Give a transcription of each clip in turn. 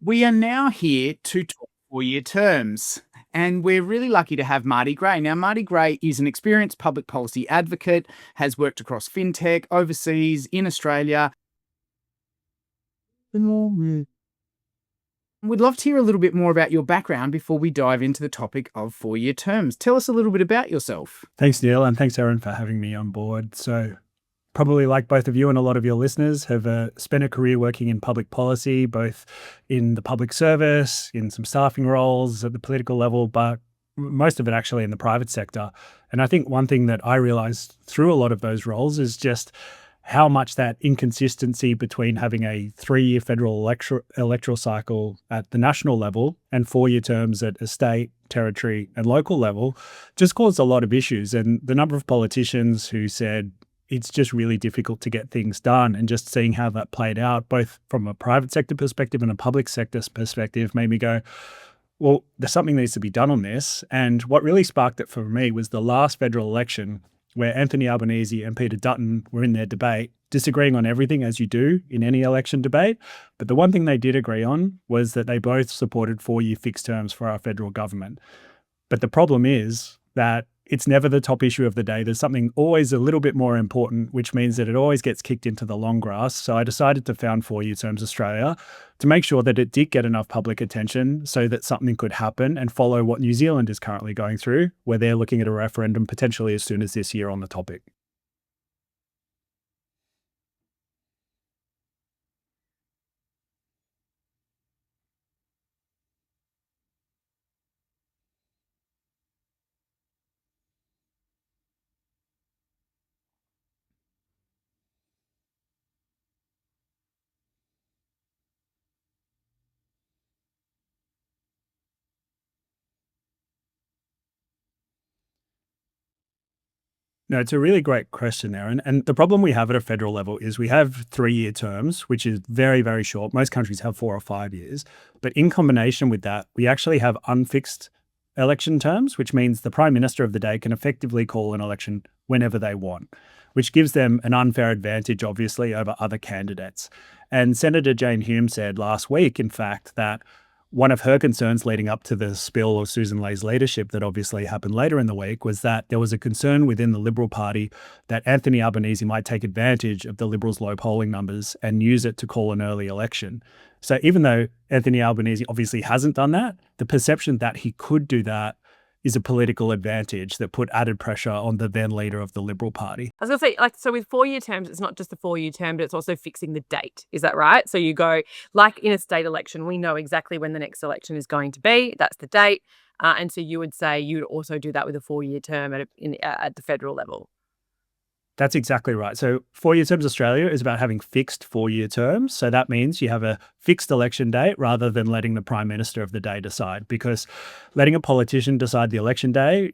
We are now here to talk 4-year terms, and we're really lucky to have Marty Gray. Now, Marty Gray is an experienced public policy advocate, has worked across fintech, overseas, in Australia. We'd love to hear a little bit more about your background before we dive into the topic of 4-year terms. Tell us a little bit about yourself. Thanks, Neil, and thanks, Aaron, for having me on board. So probably like both of you and a lot of your listeners have spent a career working in public policy, both in the public service, in some staffing roles at the political level, but most of it actually in the private sector. And I think one thing that I realized through a lot of those roles is just how much that inconsistency between having a 3-year federal electoral cycle at the national level and 4-year terms at a state, territory, and local level just caused a lot of issues. And the number of politicians who said it's just really difficult to get things done, and just seeing how that played out, both from a private sector perspective and a public sector perspective, made me go, well, there's something needs to be done on this. And what really sparked it for me was the last federal election, where Anthony Albanese and Peter Dutton were in their debate, disagreeing on everything as you do in any election debate. But the one thing they did agree on was that they both supported 4-year fixed terms for our federal government. But the problem is that it's never the top issue of the day. There's something always a little bit more important, which means that it always gets kicked into the long grass. So I decided to found 4-year terms Australia to make sure that it did get enough public attention so that something could happen and follow what New Zealand is currently going through, where they're looking at a referendum potentially as soon as this year on the topic. No, it's a really great question, Aaron. And the problem we have at a federal level is we have 3-year terms, which is very, very short. Most countries have 4 or 5 years. But in combination with that, we actually have unfixed election terms, which means the Prime Minister of the day can effectively call an election whenever they want, which gives them an unfair advantage, obviously, over other candidates. And Senator Jane Hume said last week, in fact, that one of her concerns leading up to the spill of Susan Lay's leadership that obviously happened later in the week was that there was a concern within the Liberal Party that Anthony Albanese might take advantage of the Liberals' low polling numbers and use it to call an early election. So even though Anthony Albanese obviously hasn't done that, the perception that he could do that is a political advantage that put added pressure on the then leader of the Liberal Party. I was going to say, so with 4-year terms, it's not just a 4-year term, but it's also fixing the date. Is that right? So you go, like in a state election, we know exactly when the next election is going to be. That's the date. And so you would say you would also do that with a 4-year term at the federal level. That's exactly right. So 4-year terms Australia is about having fixed 4-year terms. So that means you have a fixed election date rather than letting the Prime Minister of the day decide, because letting a politician decide the election day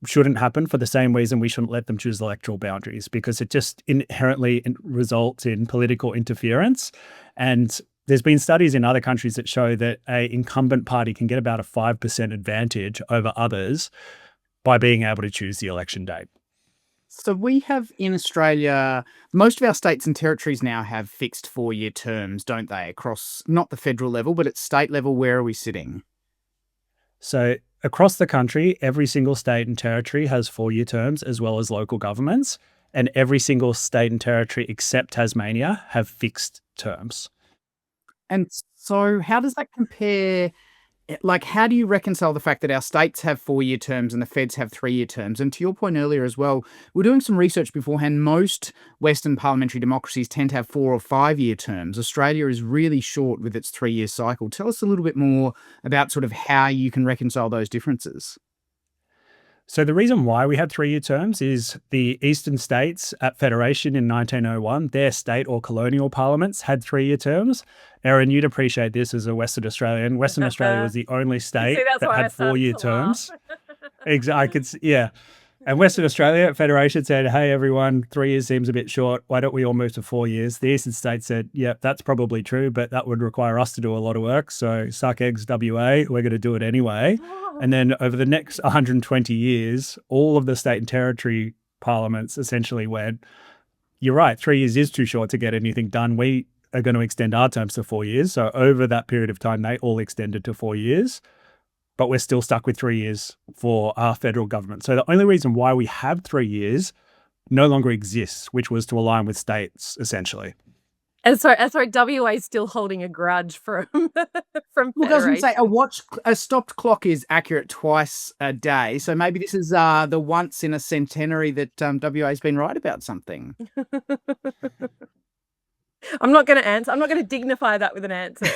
shouldn't happen for the same reason we shouldn't let them choose electoral boundaries, because it just inherently results in political interference. And there's been studies in other countries that show that an incumbent party can get about a 5% advantage over others by being able to choose the election date. So we have in Australia, most of our states and territories now have fixed 4-year terms, don't they? Across not the federal level, but at state level, where are we sitting? So across the country, every single state and territory has 4-year terms, as well as local governments. And every single state and territory except Tasmania have fixed terms. And so how does that compare? Like, how do you reconcile the fact that our states have 4-year terms and the feds have 3-year terms? And to your point earlier as well, we're doing some research beforehand. Most Western parliamentary democracies tend to have 4 or 5-year terms. Australia is really short with its 3-year cycle. Tell us a little bit more about sort of how you can reconcile those differences. So the reason why we had 3-year terms is the eastern states at Federation in 1901, their state or colonial parliaments had 3-year terms. Aaron, you'd appreciate this as a Western Australian. Western Australia was the only state that had 4-year terms. Exactly. Yeah. And Western Australia at Federation said, hey, everyone, 3 years seems a bit short. Why don't we all move to 4 years? The eastern states said, yeah, that's probably true, but that would require us to do a lot of work. So suck eggs, WA, we're going to do it anyway. And then over the next 120 years, all of the state and territory parliaments essentially went, you're right, 3 years is too short to get anything done. We are going to extend our terms to 4 years. So over that period of time, they all extended to 4 years, but we're still stuck with 3 years for our federal government. So the only reason why we have 3 years no longer exists, which was to align with states, essentially. And so WA is still holding a grudge from from Well, doesn't say Federation. a stopped clock is accurate twice a day. So maybe this is the once in a centenary that WA's been right about something. I'm not going to answer. I'm not going to dignify that with an answer.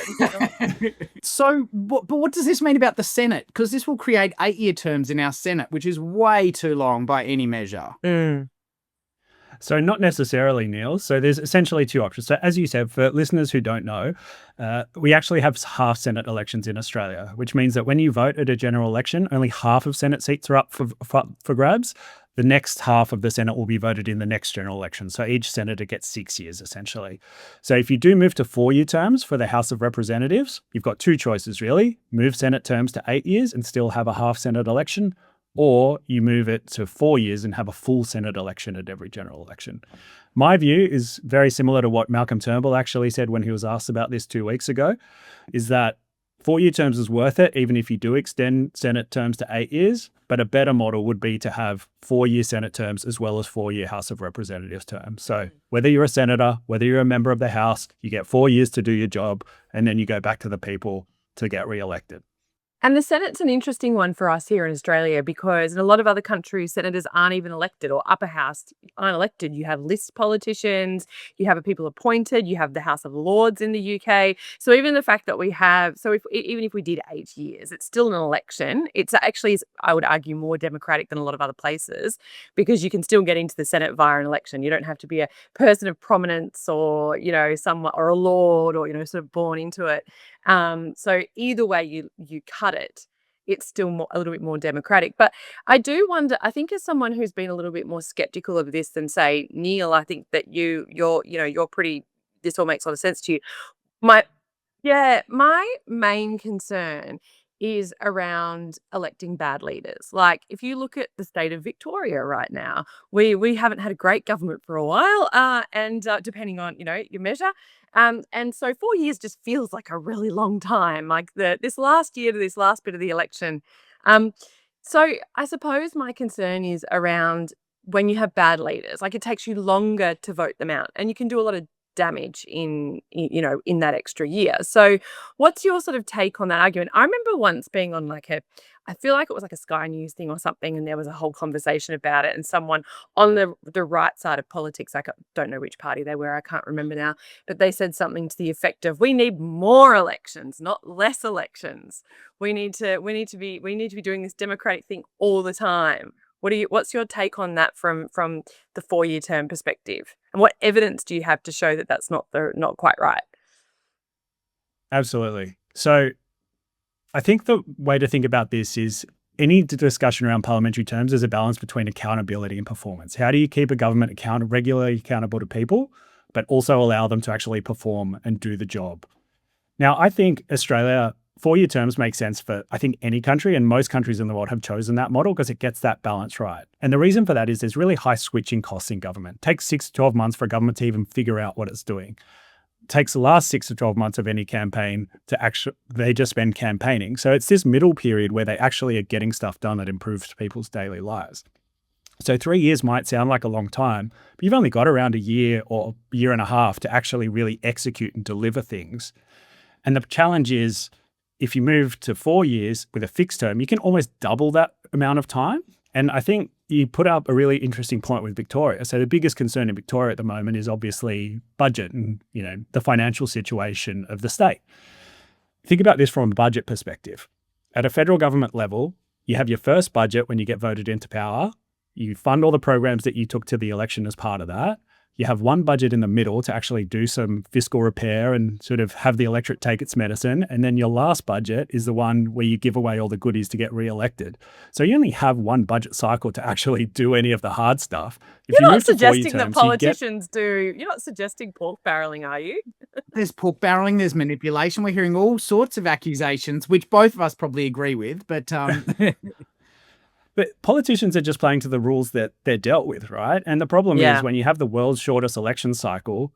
So, but what does this mean about the Senate? Because this will create 8-year terms in our Senate, which is way too long by any measure. So not necessarily, Neil. So there's essentially two options. So as you said, for listeners who don't know, we actually have half Senate elections in Australia, which means that when you vote at a general election, only half of Senate seats are up for grabs. The next half of the Senate will be voted in the next general election. So each senator gets 6 years, essentially. So if you do move to 4-year terms for the House of Representatives, you've got two choices, really. Move Senate terms to 8 years and still have a half Senate election, or you move it to 4 years and have a full Senate election at every general election. My view is very similar to what Malcolm Turnbull actually said when he was asked about this 2 weeks ago, is that 4-year terms is worth it, even if you do extend Senate terms to 8 years, but a better model would be to have 4-year Senate terms as well as 4-year House of Representatives terms. So whether you're a senator, whether you're a member of the House, you get 4 years to do your job, and then you go back to the people to get re-elected. And the Senate's an interesting one for us here in Australia because in a lot of other countries, senators aren't even elected, or upper house aren't elected. You have list politicians, you have people appointed, you have the House of Lords in the UK. So even the fact that we have, even if we did 8 years, it's still an election. It's actually, I would argue, more democratic than a lot of other places because you can still get into the Senate via an election. You don't have to be a person of prominence or, someone or a lord or, sort of born into it. So either way you cut it, it's still a little bit more democratic. But I do wonder, I think as someone who's been a little bit more skeptical of this than say Neil, I think that you're pretty, this all makes a lot of sense to you. My main concern is around electing bad leaders. Like if you look at the state of Victoria right now, we haven't had a great government for a while, and depending on your measure, and so 4 years just feels like a really long time. Like this last year to this last bit of the election, so I suppose my concern is around when you have bad leaders. Like it takes you longer to vote them out, and you can do a lot of damage in that extra year. So what's your sort of take on that argument? I remember once being on I feel like it was like a Sky News thing or something, and there was a whole conversation about it, and someone on the right side of politics, I don't know which party they were, I can't remember now, but they said something to the effect of, we need more elections, not less elections. We need to be doing this democratic thing all the time. What's your take on that from the 4-year term perspective? And what evidence do you have to show that that's not quite right? Absolutely. So I think the way to think about this is any discussion around parliamentary terms is a balance between accountability and performance. How do you keep a government regularly accountable to people, but also allow them to actually perform and do the job? Now, I think Australia, 4-year terms make sense for, I think, any country, and most countries in the world have chosen that model because it gets that balance right. And the reason for that is there's really high switching costs in government. It takes 6 to 12 months for a government to even figure out what it's doing. It takes the last 6 to 12 months of any campaign they just spend campaigning. So it's this middle period where they actually are getting stuff done that improves people's daily lives. So 3 years might sound like a long time, but you've only got around a year or a year and a half to actually really execute and deliver things. And the challenge is, if you move to 4 years with a fixed term, you can almost double that amount of time. And I think you put up a really interesting point with Victoria. So the biggest concern in Victoria at the moment is obviously budget and, the financial situation of the state. Think about this from a budget perspective. At a federal government level, you have your first budget when you get voted into power. You fund all the programs that you took to the election as part of that. You have one budget in the middle to actually do some fiscal repair and sort of have the electorate take its medicine. And then your last budget is the one where you give away all the goodies to get re-elected. So you only have one budget cycle to actually do any of the hard stuff. You're not suggesting that politicians do. You're not suggesting pork barreling, are you? There's pork barreling, there's manipulation. We're hearing all sorts of accusations, which both of us probably agree with. But But politicians are just playing to the rules that they're dealt with, right? And the problem is when you have the world's shortest election cycle,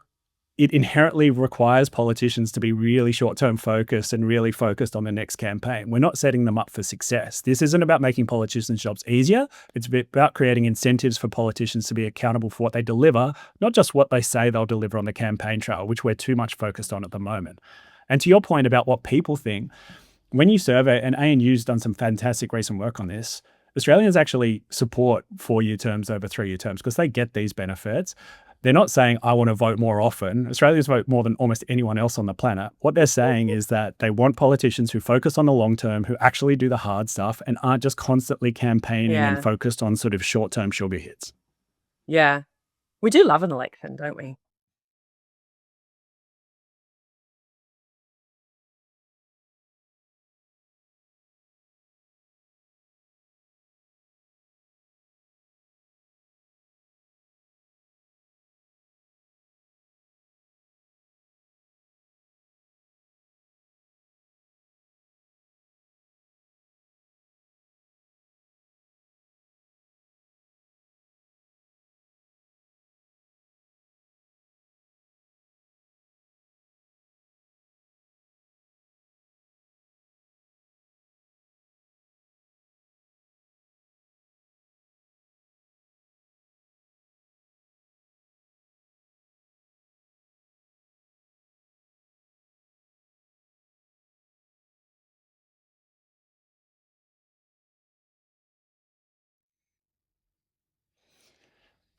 it inherently requires politicians to be really short-term focused and really focused on the next campaign. We're not setting them up for success. This isn't about making politicians' jobs easier. It's about creating incentives for politicians to be accountable for what they deliver, not just what they say they'll deliver on the campaign trail, which we're too much focused on at the moment. And to your point about what people think, when you survey, and ANU's done some fantastic recent work on this, Australians actually support 4-year terms over 3-year terms because they get these benefits. They're not saying, I want to vote more often. Australians vote more than almost anyone else on the planet. What they're saying is that they want politicians who focus on the long term, who actually do the hard stuff and aren't just constantly campaigning and Yeah. focused on sort of short-term sugar hits. Yeah. We do love an election, don't we?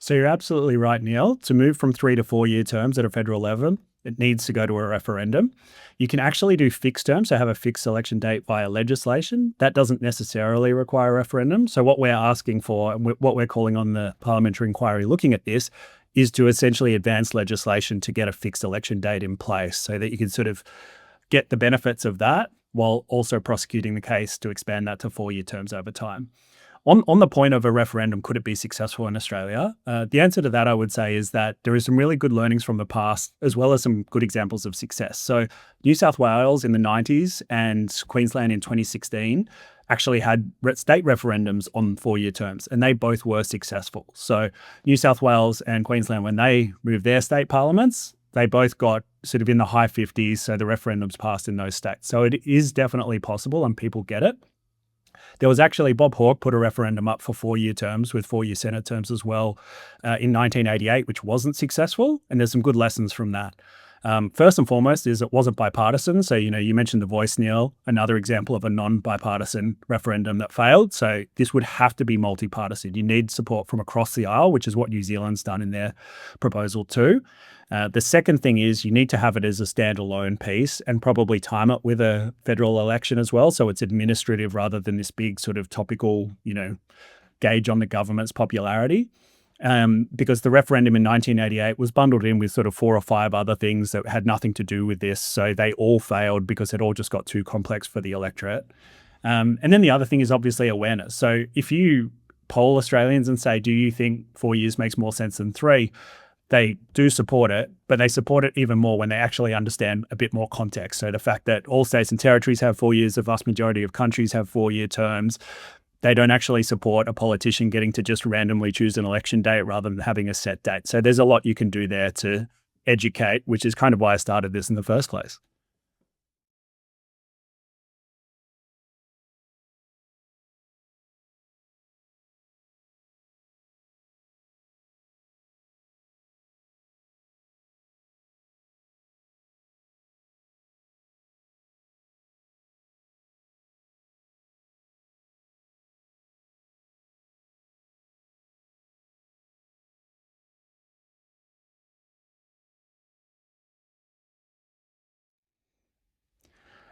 So you're absolutely right, Neil. To move from 3 to 4-year terms at a federal level, it needs to go to a referendum. You can actually do fixed terms, so have a fixed election date via legislation. That doesn't necessarily require a referendum. So what we're asking for, and what we're calling on the parliamentary inquiry looking at this, is to essentially advance legislation to get a fixed election date in place so that you can sort of get the benefits of that while also prosecuting the case to expand that to 4-year terms over time. On the point of a referendum, could it be successful in Australia? The answer to that, I would say, is that there is some really good learnings from the past, as well as some good examples of success. So New South Wales in the 90s and Queensland in 2016 actually had state referendums on 4-year terms, and they both were successful. So New South Wales and Queensland, when they moved their state parliaments, they both got sort of in the high 50s, so the referendums passed in those states. So it is definitely possible and people get it. There was actually Bob Hawke put a referendum up for 4-year terms with 4-year Senate terms as well in 1988, which wasn't successful. And there's some good lessons from that. First and foremost is it wasn't bipartisan. So, you mentioned The Voice, Neil, another example of a non-bipartisan referendum that failed. So this would have to be multi-partisan. You need support from across the aisle, which is what New Zealand's done in their proposal too. The second thing is you need to have it as a standalone piece and probably time it with a federal election as well. So it's administrative rather than this big sort of topical, gauge on the government's popularity. Because the referendum in 1988 was bundled in with sort of 4 or 5 other things that had nothing to do with this. So they all failed because it all just got too complex for the electorate. And then the other thing is obviously awareness. So if you poll Australians and say, do you think 4 years makes more sense than 3? They do support it, but they support it even more when they actually understand a bit more context. So the fact that all states and territories have 4 years, the vast majority of countries have 4-year terms. They don't actually support a politician getting to just randomly choose an election date rather than having a set date. So there's a lot you can do there to educate, which is kind of why I started this in the first place.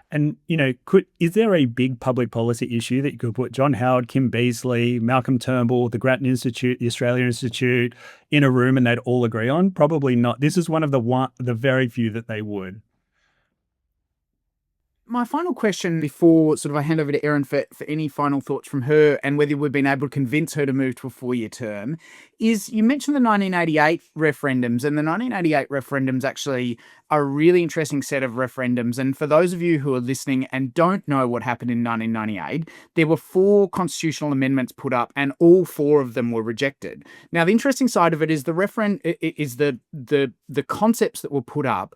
And, is there a big public policy issue that you could put John Howard, Kim Beazley, Malcolm Turnbull, the Grattan Institute, the Australia Institute in a room and they'd all agree on? Probably not. This is one of the very few that they would. My final question before sort of I hand over to Erin for any final thoughts from her and whether we've been able to convince her to move to a 4-year term is you mentioned the 1988 referendums, and the 1988 referendums actually are a really interesting set of referendums. And for those of you who are listening and don't know what happened in 1998, there were 4 constitutional amendments put up and all 4 of them were rejected. Now, the interesting side of it is the concepts that were put up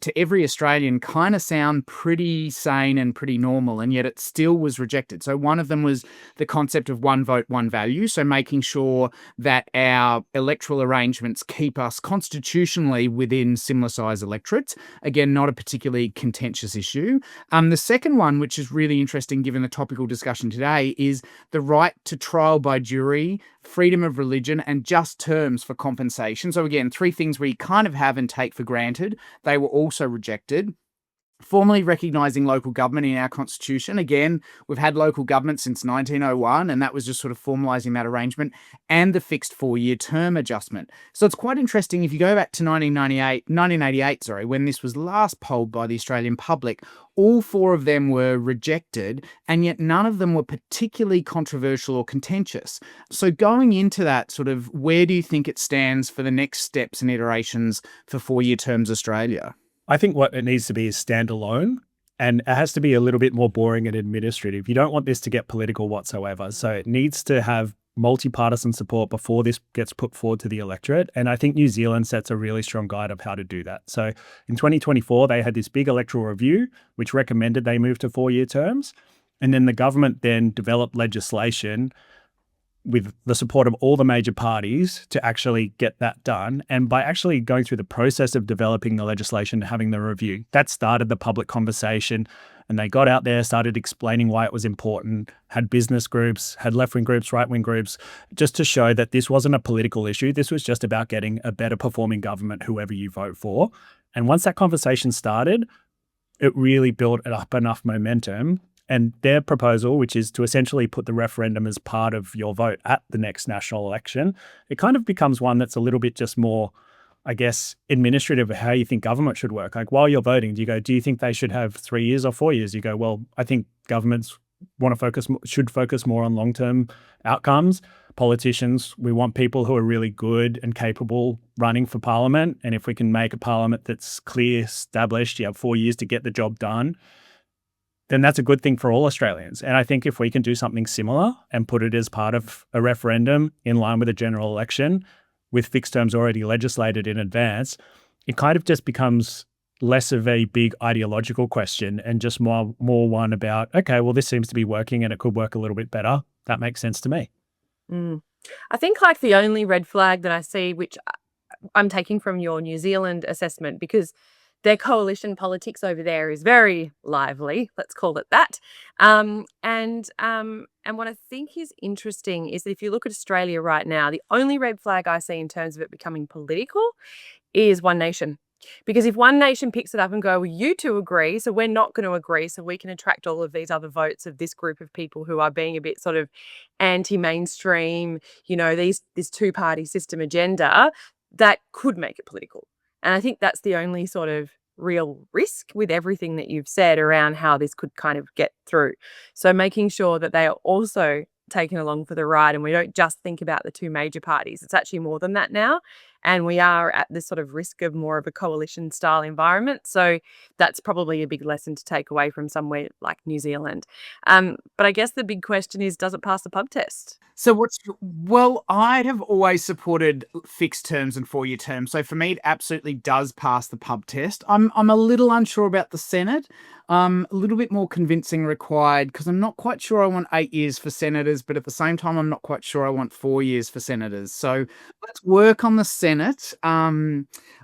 to every Australian kind of sound pretty sane and pretty normal, and yet it still was rejected. So one of them was the concept of one vote, one value. So making sure that our electoral arrangements keep us constitutionally within similar size electorates. Again, not a particularly contentious issue. The second one, which is really interesting given the topical discussion today, is the right to trial by jury, freedom of religion, and just terms for compensation. So again, 3 things we kind of have and take for granted. They were also rejected. Formally recognising local government in our constitution. Again, we've had local government since 1901, and that was just sort of formalising that arrangement, and the fixed 4-year term adjustment. So it's quite interesting if you go back to 1988, when this was last polled by the Australian public, all 4 of them were rejected, and yet none of them were particularly controversial or contentious. So going into that, sort of, where do you think it stands for the next steps and iterations for 4-year terms Australia? I think what it needs to be is standalone, and it has to be a little bit more boring and administrative. You don't want this to get political whatsoever. So it needs to have multi-partisan support before this gets put forward to the electorate. And I think New Zealand sets a really strong guide of how to do that. So in 2024, they had this big electoral review, which recommended they move to 4-year terms. And then the government then developed legislation with the support of all the major parties to actually get that done. And by actually going through the process of developing the legislation, having the review, that started the public conversation. And they got out there, started explaining why it was important, had business groups, had left-wing groups, right-wing groups, just to show that this wasn't a political issue. This was just about getting a better performing government, whoever you vote for. And once that conversation started, it really built up enough momentum. And their proposal, which is to essentially put the referendum as part of your vote at the next national election, it kind of becomes one that's a little bit just more, I guess, administrative of how you think government should work. Like while you're voting, do you think they should have 3 years or 4 years? You go, well, I think governments should focus more on long-term outcomes. Politicians, we want people who are really good and capable running for parliament. And if we can make a parliament that's clear, established, you have 4 years to get the job done, then that's a good thing for all Australians. And I think if we can do something similar and put it as part of a referendum in line with a general election with fixed terms already legislated in advance, it kind of just becomes less of a big ideological question and just more one about, okay, well, this seems to be working and it could work a little bit better. That makes sense to me. I think like the only red flag that I see, which I'm taking from your New Zealand assessment, because their coalition politics over there is very lively, let's call it that. And what I think is interesting is that if you look at Australia right now, the only red flag I see in terms of it becoming political is One Nation. Because if One Nation picks it up and go, well, you two agree, so we're not going to agree, so we can attract all of these other votes of this group of people who are being a bit sort of anti-mainstream, this 2-party system agenda, that could make it political. And I think that's the only sort of real risk with everything that you've said around how this could kind of get through. So making sure that they are also taken along for the ride and we don't just think about the 2 major parties. It's actually more than that now. And we are at this sort of risk of more of a coalition style environment. So that's probably a big lesson to take away from somewhere like New Zealand. But I guess the big question is, does it pass the pub test? So well, I have always supported fixed terms and 4-year terms. So for me, it absolutely does pass the pub test. I'm a little unsure about the Senate. A little bit more convincing required because I'm not quite sure I want 8 years for senators, but at the same time, I'm not quite sure I want 4 years for senators. So let's work on the Senate.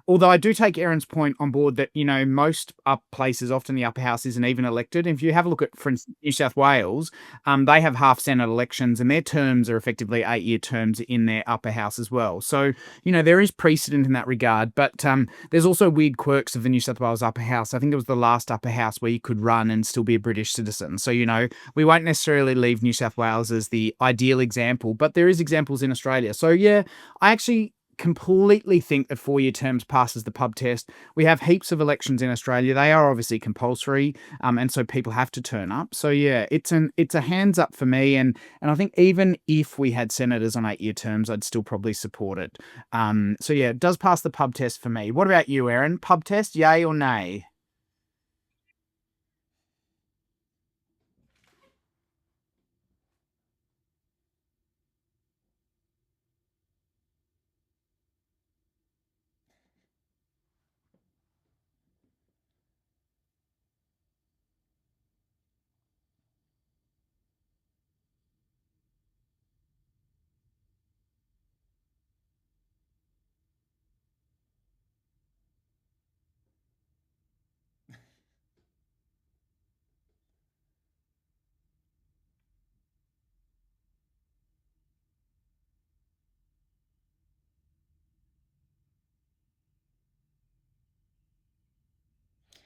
Although I do take Erin's point on board that, most places, often the upper house isn't even elected. If you have a look at, for instance, New South Wales, they have half Senate elections and their terms are effectively 8-year terms in their upper house as well. So, there is precedent in that regard. But there's also weird quirks of the New South Wales upper house. I think it was the last upper house where you could run and still be a British citizen. So, we won't necessarily leave New South Wales as the ideal example, but there is examples in Australia. So, yeah, I actually completely think that 4-year terms passes the pub test. We have heaps of elections in Australia. They are obviously compulsory, and so people have to turn up. So yeah, it's a hands up for me, and I think even if we had senators on 8-year terms, I'd still probably support it. So yeah, it does pass the pub test for me. What about you, Aaron? Pub test, yay or nay?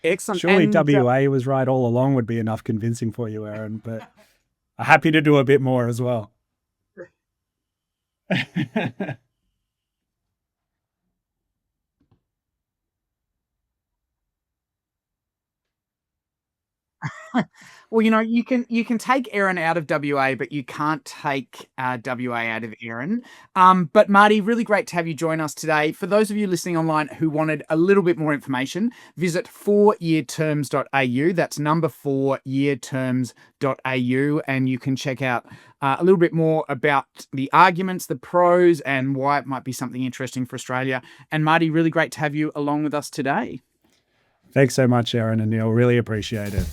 Excellent. Surely WA was right all along would be enough convincing for you, Aaron, but I'm happy to do a bit more as well. Well, you can take Aaron out of WA, but you can't take WA out of Aaron. But Marty, really great to have you join us today. For those of you listening online who wanted a little bit more information, visit 4yearterms.au. That's number 4yearterms.au, and you can check out a little bit more about the arguments, the pros, and why it might be something interesting for Australia. And Marty, really great to have you along with us today. Thanks so much, Aaron and Neil. Really appreciate it.